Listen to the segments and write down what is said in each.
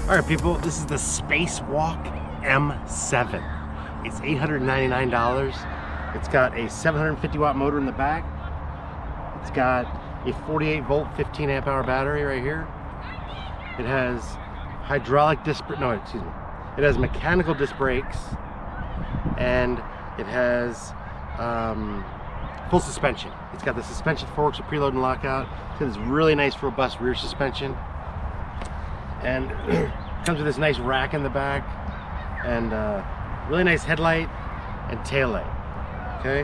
Alright people, this is the Spacewalk M7. It's $899. It's got a 750 watt motor in the back. It's got a 48 volt 15 amp hour battery right here. It has hydraulic disc, no excuse me, it has mechanical disc brakes, and it has full suspension. It's got the suspension forks with preload and lockout. It's got this really nice robust rear suspension, and comes with this nice rack in the back, and really nice headlight and tail light. Okay,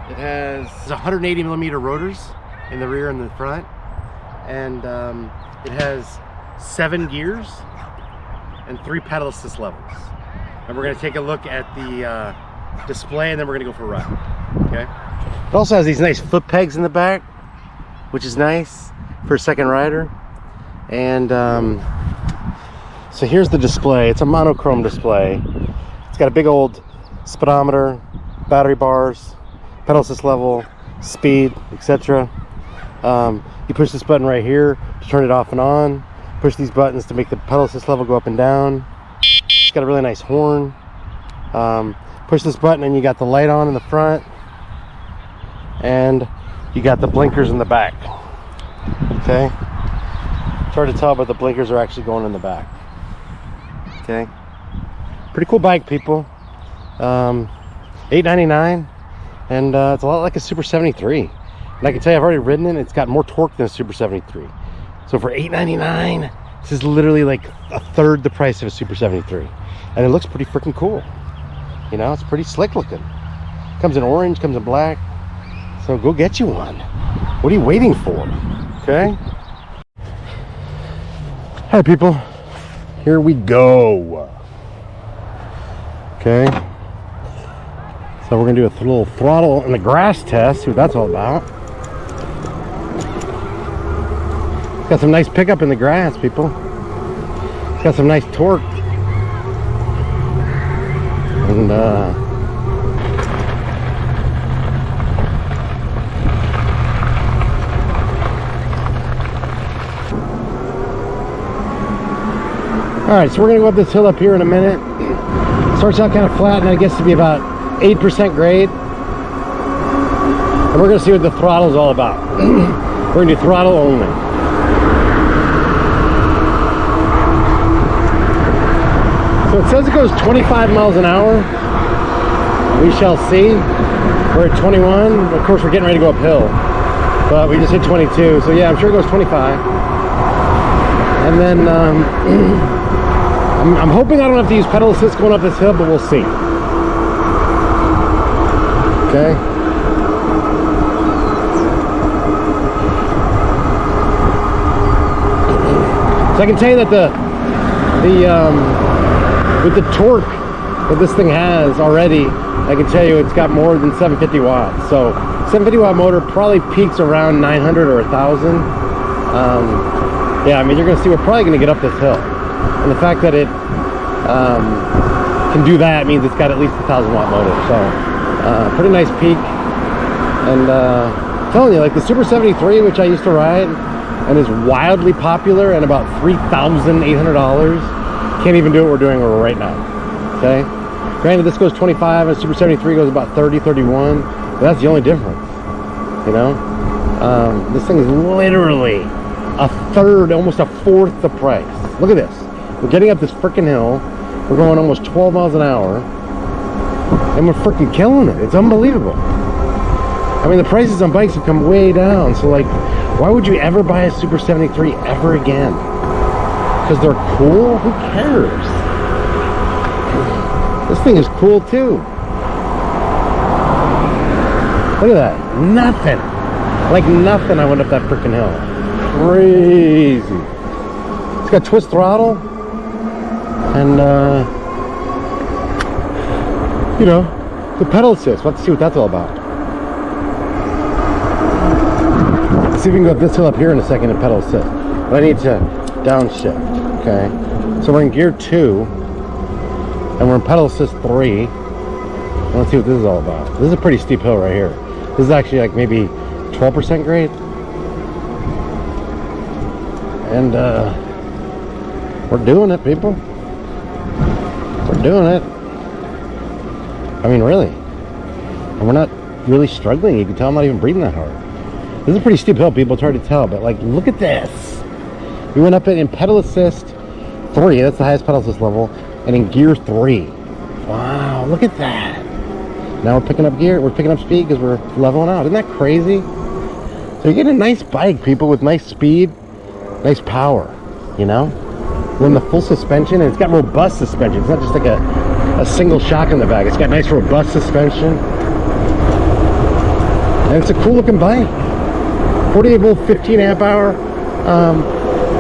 it has 180 millimeter rotors in the rear and the front, and it has 7 gears and 3 pedal assist levels. And we're going to take a look at the display, and then we're going to go for a ride. Okay. It also has these nice foot pegs in the back, which is nice for a second rider. And so here's the display. It's a monochrome display. It's got a big old speedometer, battery bars, pedal assist level, speed, etc. You push this button right here to turn it off and on. Push these buttons to make the pedal assist level go up and down. It's got a really nice horn. Push this button and you got the light on in the front, and you got the blinkers in the back. Okay, it's hard to tell, but the blinkers are actually going in the back. Okay, pretty cool bike, people. $899, and it's a lot like a Super 73. And I can tell you, I've already ridden it. It's got more torque than a Super 73. So for $899, this is literally like a third the price of a Super 73, and it looks pretty freaking cool. You know, it's pretty slick looking. Comes in orange, comes in black. So go get you one. What are you waiting for? Okay. Hi people, here we go. Okay. So we're gonna do a little throttle in the grass test. See what that's all about. It's got some nice pickup in the grass, people. It's got some nice torque. And alright, so we're gonna go up this hill up here in a minute. Starts out kind of flat, and then it gets to be about 8% grade. And we're gonna see what the throttle is all about. We're gonna do throttle only. So it says it goes 25 miles an hour. We shall see. We're at 21. Of course, we're getting ready to go uphill, but we just hit 22. So yeah, I'm sure it goes 25. And then I'm hoping I don't have to use pedal assist going up this hill, but we'll see. Okay. So I can tell you that with the torque that this thing has already, I can tell you it's got more than 750 watts. So 750 watt motor probably peaks around 900 or 1,000. Yeah, I mean, you're gonna see we're probably gonna get up this hill, and the fact that it can do that means it's got at least a 1,000 watt motor. So pretty nice peak. And I'm telling you, like the Super 73, which I used to ride and is wildly popular and about $3,800, can't even do what we're doing right now. Okay, granted this goes 25 and Super 73 goes about 30, 31, but that's the only difference. You know, this thing is literally a third, almost a fourth the price. Look at this. We're getting up this freaking hill. We're going almost 12 miles an hour, and we're freaking killing it. It's unbelievable. I mean, the prices on bikes have come way down. So like, why would you ever buy a Super 73 ever again? Because they're cool? Who cares? This thing is cool too. Look at that. Nothing. Like nothing. I went up that freaking hill. Crazy. It's got twist throttle, and you know, the pedal assist. Let's see what that's all about. Let's see if we can go up this hill up here in a second and pedal assist. But I need to downshift. Okay, so we're in gear 2, and we're in pedal assist 3. Let's see what this is all about. This is a pretty steep hill right here. This is actually like maybe 12% grade. And We're doing it, people. We're doing it. I mean, really. And we're not really struggling. You can tell I'm not even breathing that hard. This is a pretty steep hill, people. It's hard to tell, but like, look at this. We went up in pedal assist 3. That's the highest pedal assist level, and in gear 3. Wow, look at that. Now we're picking up gear. We're picking up speed because we're leveling out. Isn't that crazy? So you're getting a nice bike, people, with nice speed, nice power. You know, we're in the full suspension, and it's got robust suspension. It's not just like a single shock in the back. It's got nice robust suspension, and it's a cool looking bike. 48 volt, 15 amp hour,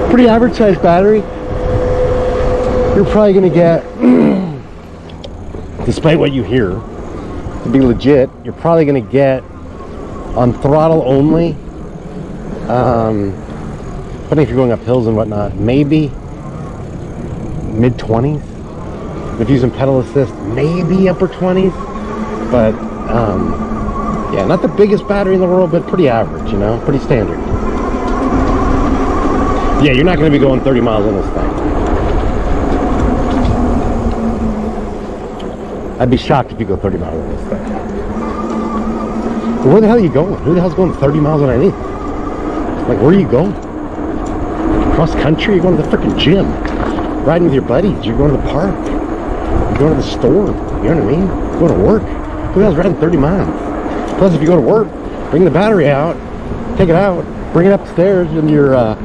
pretty average size battery. You're probably gonna get, despite what you hear, to be legit, you're probably gonna get on throttle only, depending if you're going up hills and whatnot, maybe mid 20s. If using pedal assist, maybe upper 20s, but yeah, not the biggest battery in the world, but pretty average, you know, pretty standard. Yeah, you're not going to be going 30 miles on this thing. I'd be shocked if you go 30 miles on this thing. But where the hell are you going? Who the hell's going 30 miles on anything? Like, where are you going? Cross country? You're going to the freaking gym. Riding with your buddies. You're going to the park. You're going to the store. You know what I mean? You're going to work. Who the hell's riding 30 miles? Plus, if you go to work, bring the battery out, take it out, bring it upstairs in your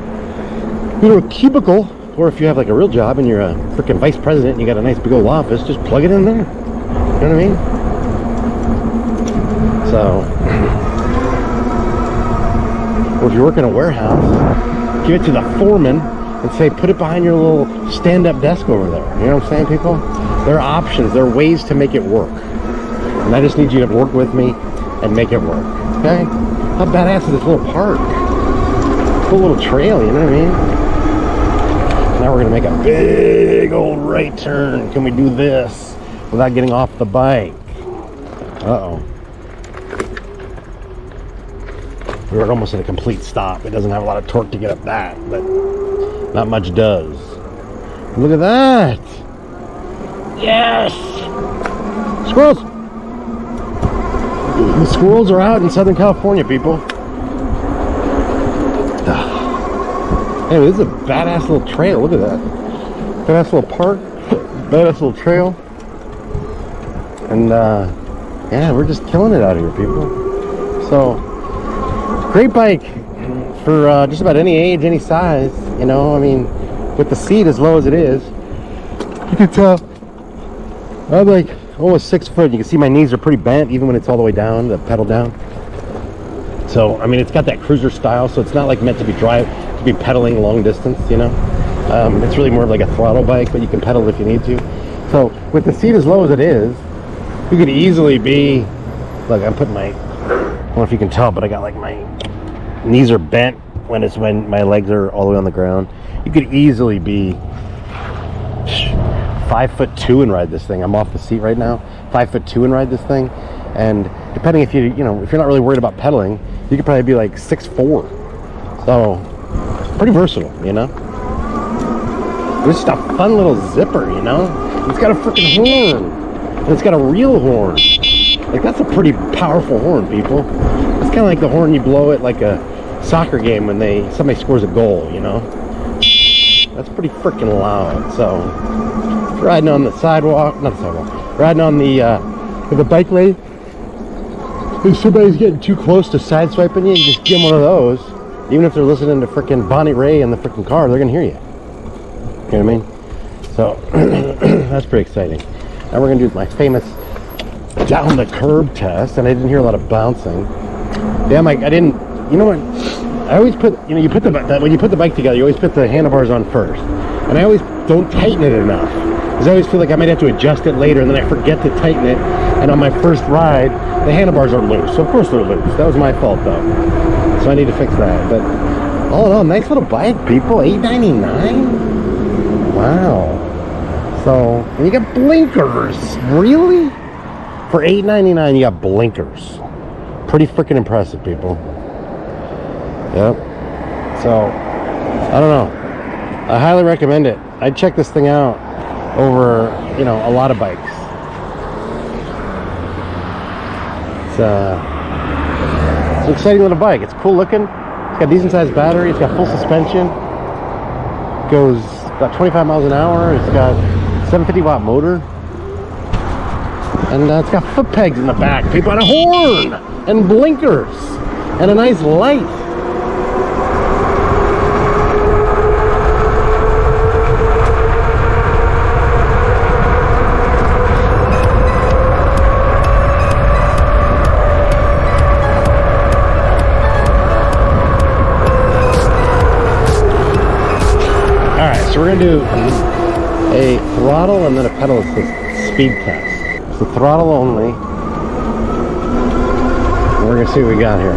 cubicle, or if you have like a real job and you're a freaking vice president and you got a nice big old office, just plug it in there. You know what I mean? So, or if you work in a warehouse, give it to the foreman and say, put it behind your little stand-up desk over there. You know what I'm saying, people? There are options. There are ways to make it work. And I just need you to work with me and make it work, okay? How badass is this little park? Cool little trail, you know what I mean? Now we're gonna make a big old right turn. Can we do this without getting off the bike? Uh-oh. We're almost at a complete stop. It doesn't have a lot of torque to get up that, but not much does. Look at that! Yes! Squirrels! The squirrels are out in Southern California, people. Anyway, this is a badass little trail. Look at that. Badass little park. Badass little trail. And, yeah, we're just killing it out here, people. So, great bike for just about any age, any size. You know, I mean, with the seat as low as it is, you can tell I'm like almost 6 foot. You can see my knees are pretty bent even when it's all the way down, the pedal down. So, I mean, it's got that cruiser style, so it's not like meant to be pedaling long distance, you know. It's really more of like a throttle bike, but you can pedal if you need to. So, with the seat as low as it is, you could easily be, look, I'm putting my, I don't know if you can tell, but I got like my knees are bent when my legs are all the way on the ground. You could easily be 5'2" and ride this thing. I'm off the seat right now. 5'2" and ride this thing, and depending if if you're not really worried about pedaling, you could probably be like 6'4". So pretty versatile, you know. It's just a fun little zipper, you know. It's got a freaking horn, and it's got a real horn. Like, that's a pretty powerful horn, people. It's kind of like the horn you blow at like a soccer game when somebody scores a goal, you know. That's pretty freaking loud. So, riding on the sidewalk, not the sidewalk, riding on the bike lane. If somebody's getting too close to sideswiping you, you just give them one of those. Even if they're listening to freaking Bonnie Raitt in the freaking car, they're gonna hear you. You know what I mean? So, that's pretty exciting. Now we're gonna do my famous down the curb test, and I didn't hear a lot of bouncing. Damn, I didn't, you know what? I always put, when you put the bike together, you always put the handlebars on first. And I always don't tighten it enough. Because I always feel like I might have to adjust it later, and then I forget to tighten it. And on my first ride, the handlebars are loose. So of course they're loose. That was my fault though. So I need to fix that. But all in all, nice little bike, people. $8.99? Wow. So, and you got blinkers. Really? For $8.99, you got blinkers. Pretty freaking impressive, people. Yep. So, I don't know. I highly recommend it. I'd check this thing out over, you know, a lot of bikes. It's an exciting little bike. It's cool looking. It's got a decent sized battery. It's got full suspension. Goes about 25 miles an hour. It's got 750 watt motor. And it's got foot pegs in the back. People, and a horn and blinkers and a nice light. So we're going to do a throttle and then a pedal assist speed test. So throttle only. And we're going to see what we got here.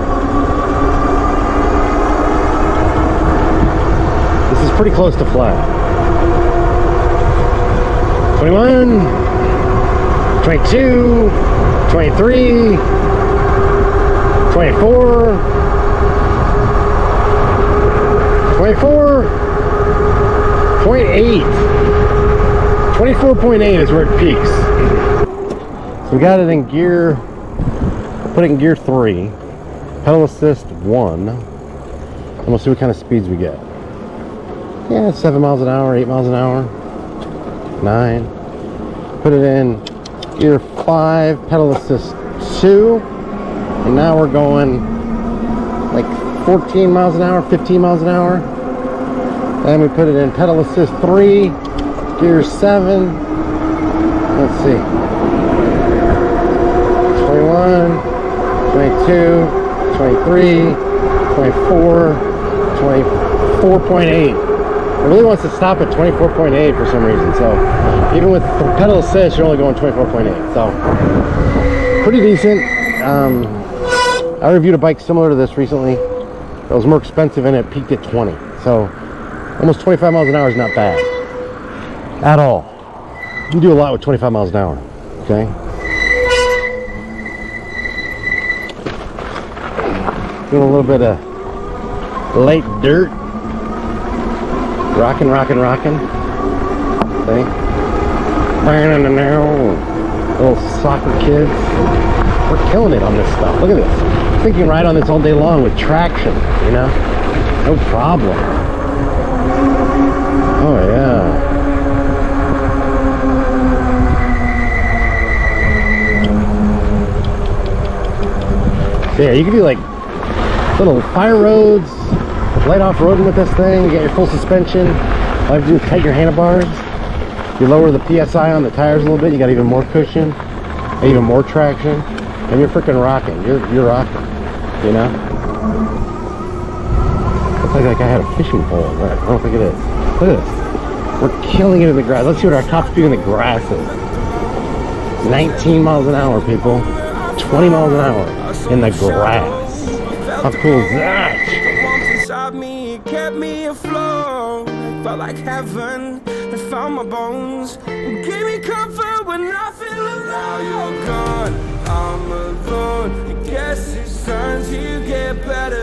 This is pretty close to flat. 21, 22, 23, 24, 24, 0.8. 24.8 is where it peaks. So we got it in gear, put it in gear 3, pedal assist 1, and we'll see what kind of speeds we get. Yeah, 7 miles an hour, 8 miles an hour, 9. Put it in gear 5, pedal assist 2, and now we're going like 14 miles an hour, 15 miles an hour. Then we put it in pedal assist 3, gear 7. Let's see. 21, 22, 23, 24, 24.8. It really wants to stop at 24.8 for some reason. So even with pedal assist, you're only going 24.8. So pretty decent. I reviewed a bike similar to this recently. It was more expensive and it peaked at 20. So almost 25 miles an hour is not bad at all. You can do a lot with 25 miles an hour. Okay. Doing a little bit of light dirt. Rocking. See? Little soccer kids. We're killing it on this stuff. Look at this. Thinking ride on this all day long with traction, you know? No problem. Oh yeah. So, yeah, you can do like little fire roads, light off-roading with this thing. You get your full suspension. All you have to do is tighten your handlebars. You lower the PSI on the tires a little bit. You got even more cushion, even more traction, and you're freaking rocking. You're rocking. You know. Looks like I had a fishing pole, but I don't think it is. Look at this. We're killing it in the grass. Let's see what our top speed in the grass is. 19 miles an hour, people. 20 miles an hour in the grass. How cool is that? Inside me, it kept me afloat. It felt like heaven. It found my bones. It gave me comfort when I feel alone. Now you're gone. I'm alone. I guess it's time to get better.